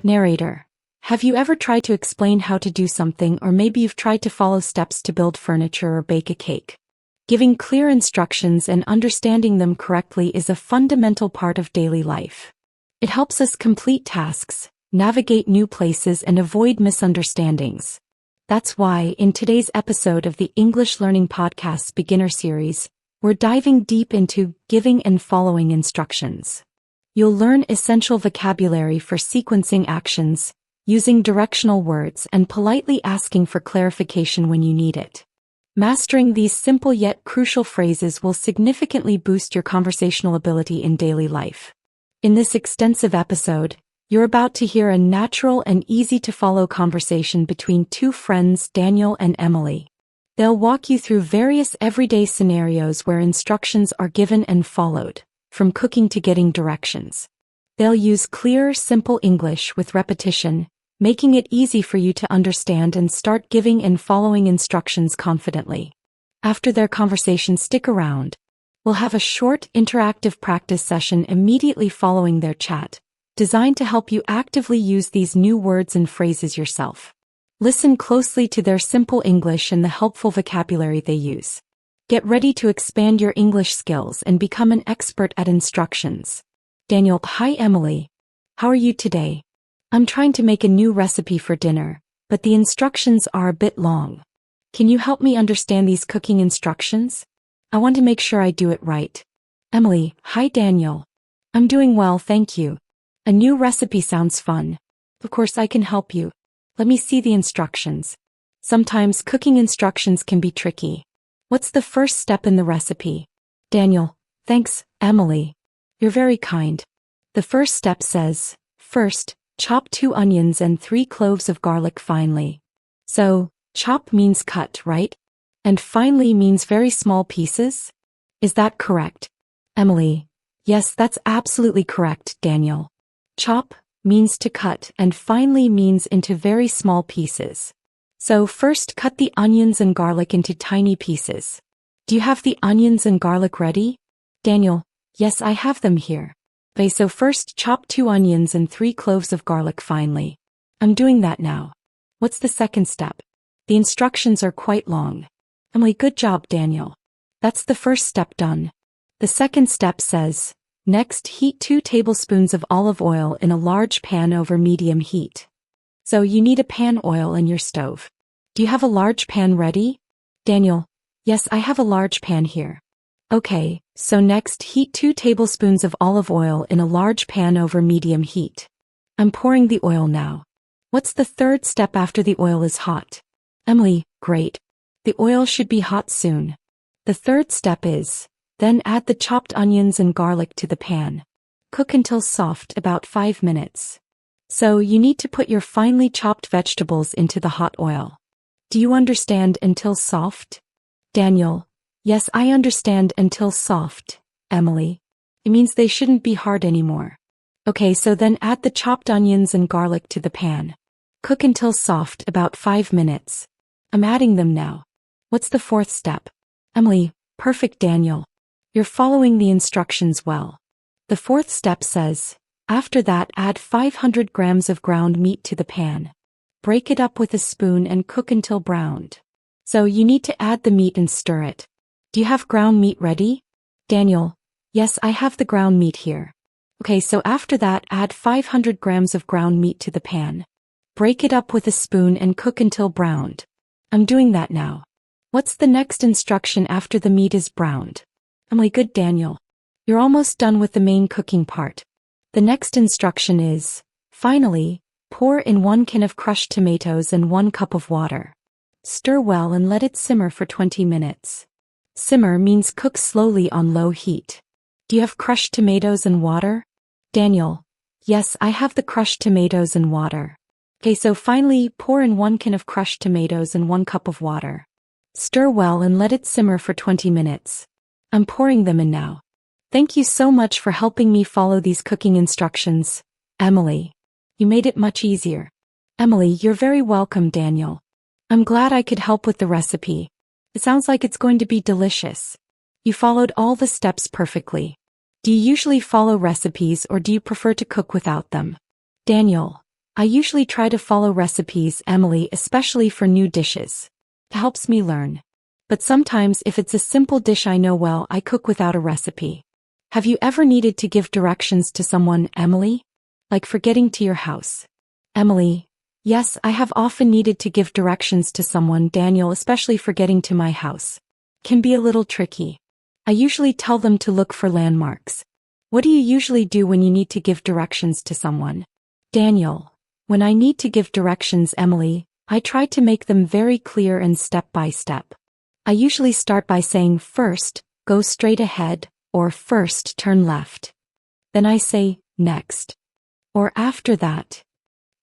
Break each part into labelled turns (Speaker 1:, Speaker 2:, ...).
Speaker 1: Narrator. Have you ever tried to explain how to do something, or maybe you've tried to follow steps to build furniture or bake a cake? Giving clear instructions and understanding them correctly is a fundamental part of daily life. It helps us complete tasks, navigate new places, and avoid misunderstandings. That's why, in today's episode of the English Learning Podcast's beginner series, we're diving deep into giving and following instructions. You'll learn essential vocabulary for sequencing actions, using directional words, and politely asking for clarification when you need it. Mastering these simple yet crucial phrases will significantly boost your conversational ability in daily life. In this extensive episode, you're about to hear a natural and easy-to-follow conversation between two friends, Daniel and Emily. They'll walk you through various everyday scenarios where instructions are given and followed, from cooking to getting directions. They'll use clear, simple English with repetition, making it easy for you to understand and start giving and following instructions confidently. After their conversation, stick around. We'll have a short, interactive practice session immediately following their chat, designed to help you actively use these new words and phrases yourself. Listen closely to their simple English and the helpful vocabulary they use. Get ready to expand your English skills and become an expert at instructions. Daniel: Hi Emily. How are you today? I'm trying to make a new recipe for dinner, but the instructions are a bit long. Can you help me understand these cooking instructions? I want to make sure I do it right. Emily: Hi Daniel. I'm doing well, thank you. A new recipe sounds fun. Of course I can help you. Let me see the instructions. Sometimes cooking instructions can be tricky. What's the first step in the recipe? Daniel: Thanks, Emily. You're very kind. The first step says, first, chop 2 onions and 3 cloves of garlic finely. So, chop means cut, right? And finely means very small pieces? Is that correct? Emily: Yes, that's absolutely correct, Daniel. Chop means to cut and finely means into very small pieces. So first cut the onions and garlic into tiny pieces. Do you have the onions and garlic ready? Daniel: Yes, I have them here. Okay, so first chop 2 onions and 3 cloves of garlic finely. I'm doing that now. What's the second step? The instructions are quite long. Emily: Good job, Daniel. That's the first step done. The second step says, next, heat 2 tablespoons of olive oil in a large pan over medium heat. So you need a pan oil in your stove. Do you have a large pan ready? Daniel: Yes, I have a large pan here. Okay, so next heat 2 tablespoons of olive oil in a large pan over medium heat. I'm pouring the oil now. What's the third step after the oil is hot? Emily: Great. The oil should be hot soon. The third step is, then add the chopped onions and garlic to the pan. Cook until soft, about 5 minutes. So you need to put your finely chopped vegetables into the hot oil. Do you understand until soft? Daniel: Yes, I understand until soft, Emily. It means they shouldn't be hard anymore. Okay, so then add the chopped onions and garlic to the pan. Cook until soft, about 5 minutes. I'm adding them now. What's the fourth step? Emily: Perfect, Daniel. You're following the instructions well. The fourth step says, after that add 500 grams of ground meat to the pan. Break it up with a spoon and cook until browned. So you need to add the meat and stir it. Do you have ground meat ready? Daniel: Yes, I have the ground meat here. Okay, so after that add 500 grams of ground meat to the pan. Break it up with a spoon and cook until browned. I'm doing that now. What's the next instruction after the meat is browned? Emily: Good, Daniel. You're almost done with the main cooking part. The next instruction is, finally, pour in 1 can of crushed tomatoes and 1 cup of water. Stir well and let it simmer for 20 minutes. Simmer means cook slowly on low heat. Do you have crushed tomatoes and water? Daniel: Yes, I have the crushed tomatoes and water. Okay, so finally, pour in 1 can of crushed tomatoes and 1 cup of water. Stir well and let it simmer for 20 minutes. I'm pouring them in now. Thank you so much for helping me follow these cooking instructions, Emily. You made it much easier. Emily: You're very welcome, Daniel. I'm glad I could help with the recipe. It sounds like it's going to be delicious. You followed all the steps perfectly. Do you usually follow recipes or do you prefer to cook without them? Daniel: I usually try to follow recipes, Emily, especially for new dishes. It helps me learn. But sometimes if it's a simple dish I know well, I cook without a recipe. Have you ever needed to give directions to someone, Emily? Like for getting to your house? Emily: yes, I have often needed to give directions to someone, Daniel, especially for getting to my house. Can be a little tricky. I usually tell them to look for landmarks. What do you usually do when you need to give directions to someone? Daniel: when I need to give directions, Emily, I try to make them very clear and step by step. I usually start by saying, first, go straight ahead, or first turn left. Then I say, next. Or after that.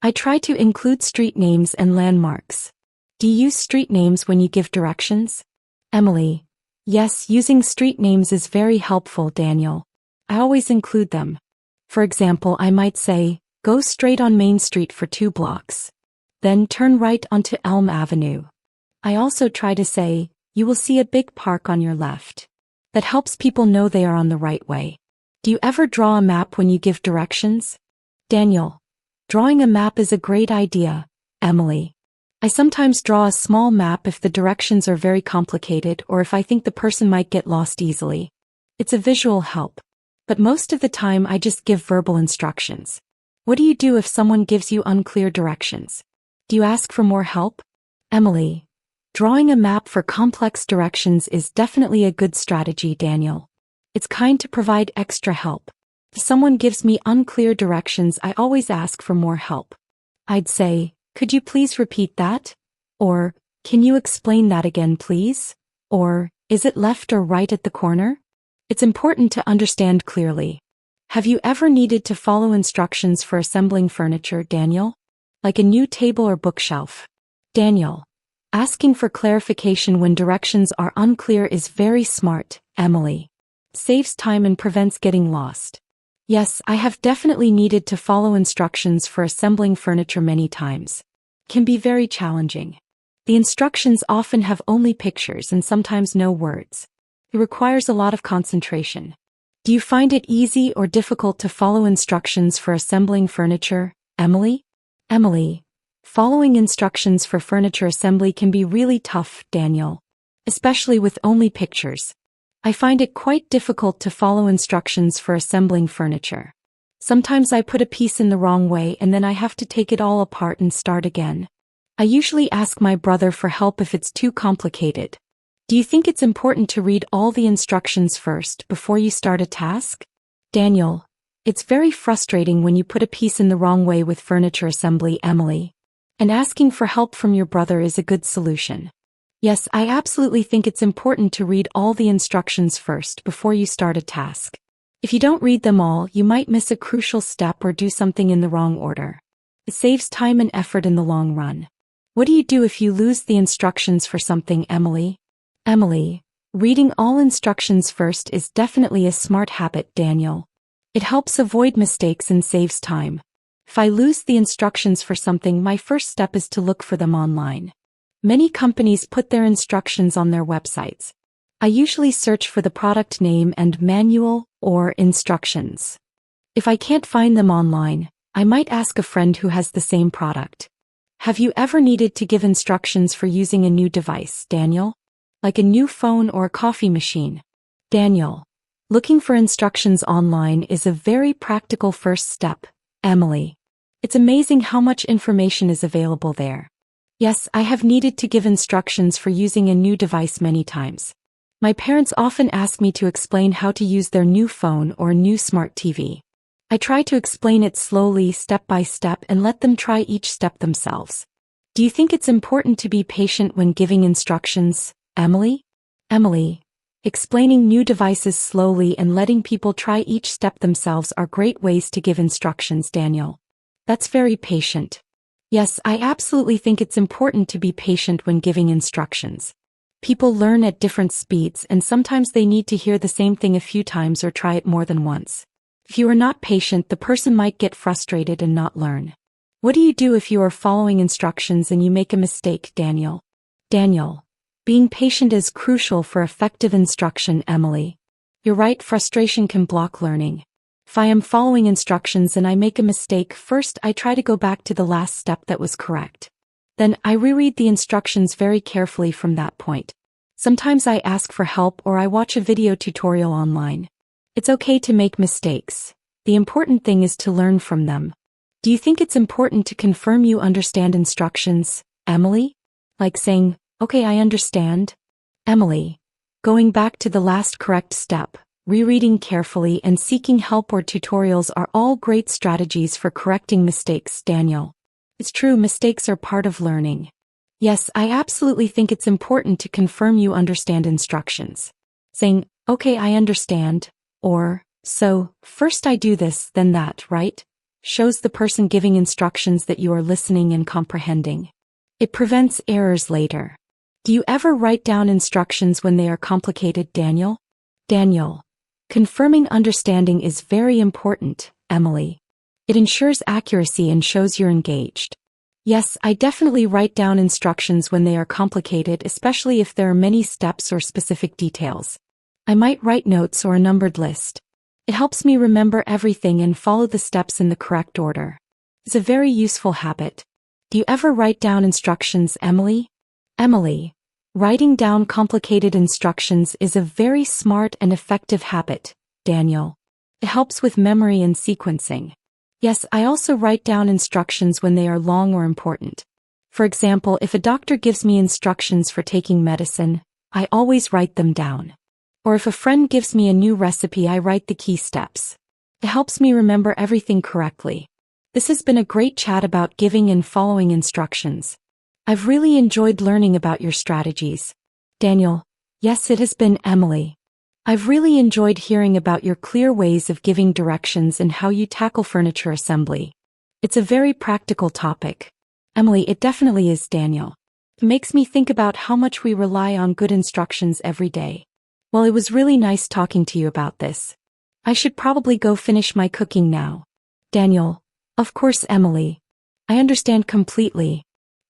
Speaker 1: I try to include street names and landmarks. Do you use street names when you give directions? Emily: yes, using street names is very helpful, Daniel. I always include them. For example, I might say, go straight on Main Street for 2 blocks. Then turn right onto Elm Avenue. I also try to say, you will see a big park on your left. That helps people know they are on the right way. Do you ever draw a map when you give directions? Daniel: drawing a map is a great idea, Emily. I sometimes draw a small map if the directions are very complicated or if I think the person might get lost easily. It's a visual help. But most of the time I just give verbal instructions. What do you do if someone gives you unclear directions? Do you ask for more help? Emily: drawing a map for complex directions is definitely a good strategy, Daniel. It's kind to provide extra help. If someone gives me unclear directions, I always ask for more help. I'd say, could you please repeat that? Or, can you explain that again, please? Or, is it left or right at the corner? It's important to understand clearly. Have you ever needed to follow instructions for assembling furniture, Daniel? Like a new table or bookshelf? Daniel: asking for clarification when directions are unclear is very smart, Emily. Saves time and prevents getting lost. Yes, I have definitely needed to follow instructions for assembling furniture many times. Can be very challenging. The instructions often have only pictures and sometimes no words. It requires a lot of concentration. Do you find it easy or difficult to follow instructions for assembling furniture, Emily? Emily: following instructions for furniture assembly can be really tough, Daniel. Especially with only pictures. I find it quite difficult to follow instructions for assembling furniture. Sometimes I put a piece in the wrong way and then I have to take it all apart and start again. I usually ask my brother for help if it's too complicated. Do you think it's important to read all the instructions first before you start a task? Daniel: it's very frustrating when you put a piece in the wrong way with furniture assembly, Emily. And asking for help from your brother is a good solution. Yes, I absolutely think it's important to read all the instructions first before you start a task. If you don't read them all, you might miss a crucial step or do something in the wrong order. It saves time and effort in the long run. What do you do if you lose the instructions for something, Emily? Emily: reading all instructions first is definitely a smart habit, Daniel. It helps avoid mistakes and saves time. If I lose the instructions for something, my first step is to look for them online. Many companies put their instructions on their websites. I usually search for the product name and manual or instructions. If I can't find them online, I might ask a friend who has the same product. Have you ever needed to give instructions for using a new device, Daniel? Like a new phone or a coffee machine? Daniel: looking for instructions online is a very practical first step, Emily. It's amazing how much information is available there. Yes, I have needed to give instructions for using a new device many times. My parents often ask me to explain how to use their new phone or new smart TV. I try to explain it slowly, step by step, and let them try each step themselves. Do you think it's important to be patient when giving instructions, Emily? Emily: explaining new devices slowly and letting people try each step themselves are great ways to give instructions, Daniel. That's very patient. Yes, I absolutely think it's important to be patient when giving instructions. People learn at different speeds and sometimes they need to hear the same thing a few times or try it more than once. If you are not patient, the person might get frustrated and not learn. What do you do if you are following instructions and you make a mistake, Daniel? Daniel: being patient is crucial for effective instruction, Emily. You're right, frustration can block learning. If I am following instructions and I make a mistake, first I try to go back to the last step that was correct. Then I reread the instructions very carefully from that point. Sometimes I ask for help or I watch a video tutorial online. It's okay to make mistakes. The important thing is to learn from them. Do you think it's important to confirm you understand instructions, Emily? Like saying, okay, I understand. Emily. Going back to the last correct step, rereading carefully and seeking help or tutorials are all great strategies for correcting mistakes, Daniel. It's true, mistakes are part of learning. Yes, I absolutely think it's important to confirm you understand instructions. Saying, okay, I understand, or, so, first I do this, then that, right? Shows the person giving instructions that you are listening and comprehending. It prevents errors later. Do you ever write down instructions when they are complicated, Daniel? Daniel. Confirming understanding is very important, Emily. It ensures accuracy and shows you're engaged. Yes, I definitely write down instructions when they are complicated, especially if there are many steps or specific details. I might write notes or a numbered list. It helps me remember everything and follow the steps in the correct order. It's a very useful habit. Do you ever write down instructions, Emily? Emily. Writing down complicated instructions is a very smart and effective habit, Daniel. It helps with memory and sequencing. Yes, I also write down instructions when they are long or important. For example, if a doctor gives me instructions for taking medicine, I always write them down. Or if a friend gives me a new recipe, I write the key steps. It helps me remember everything correctly. This has been a great chat about giving and following instructions. I've really enjoyed learning about your strategies. Daniel. Yes, it has been, Emily. I've really enjoyed hearing about your clear ways of giving directions and how you tackle furniture assembly. It's a very practical topic. Emily, it definitely is, Daniel. It makes me think about how much we rely on good instructions every day. Well, it was really nice talking to you about this. I should probably go finish my cooking now. Daniel. Of course, Emily. I understand completely.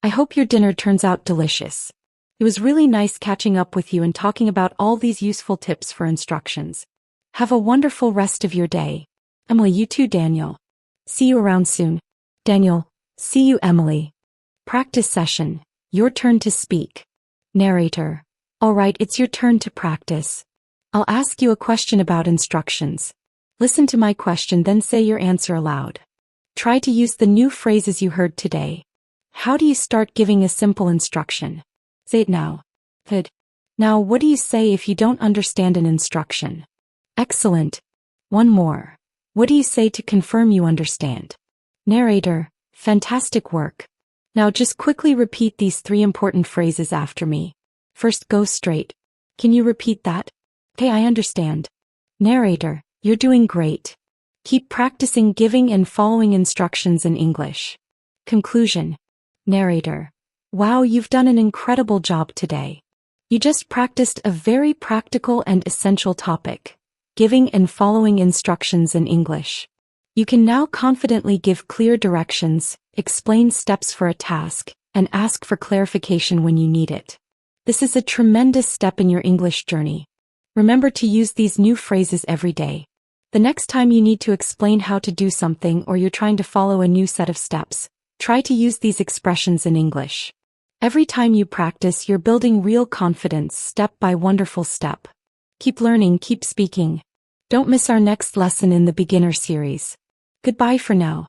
Speaker 1: I hope your dinner turns out delicious. It was really nice catching up with you and talking about all these useful tips for instructions. Have a wonderful rest of your day. Emily, you too, Daniel. See you around soon. Daniel. See you, Emily. Practice session. Your turn to speak. Narrator. All right, it's your turn to practice. I'll ask you a question about instructions. Listen to my question, then say your answer aloud. Try to use the new phrases you heard today. How do you start giving a simple instruction? Say it now. Good. Now, what do you say if you don't understand an instruction? Excellent. One more. What do you say to confirm you understand? Narrator. Fantastic work. Now just quickly repeat these 3 important phrases after me. First, go straight. Can you repeat that? Okay, I understand. Narrator. You're doing great. Keep practicing giving and following instructions in English. Conclusion. Narrator. Wow, you've done an incredible job today. You just practiced a very practical and essential topic, giving and following instructions in English. You can now confidently give clear directions, explain steps for a task, and ask for clarification when you need it. This is a tremendous step in your English journey. Remember to use these new phrases every day. The next time you need to explain how to do something or you're trying to follow a new set of steps, try to use these expressions in English. Every time you practice, you're building real confidence step by wonderful step. Keep learning, keep speaking. Don't miss our next lesson in the beginner series. Goodbye for now.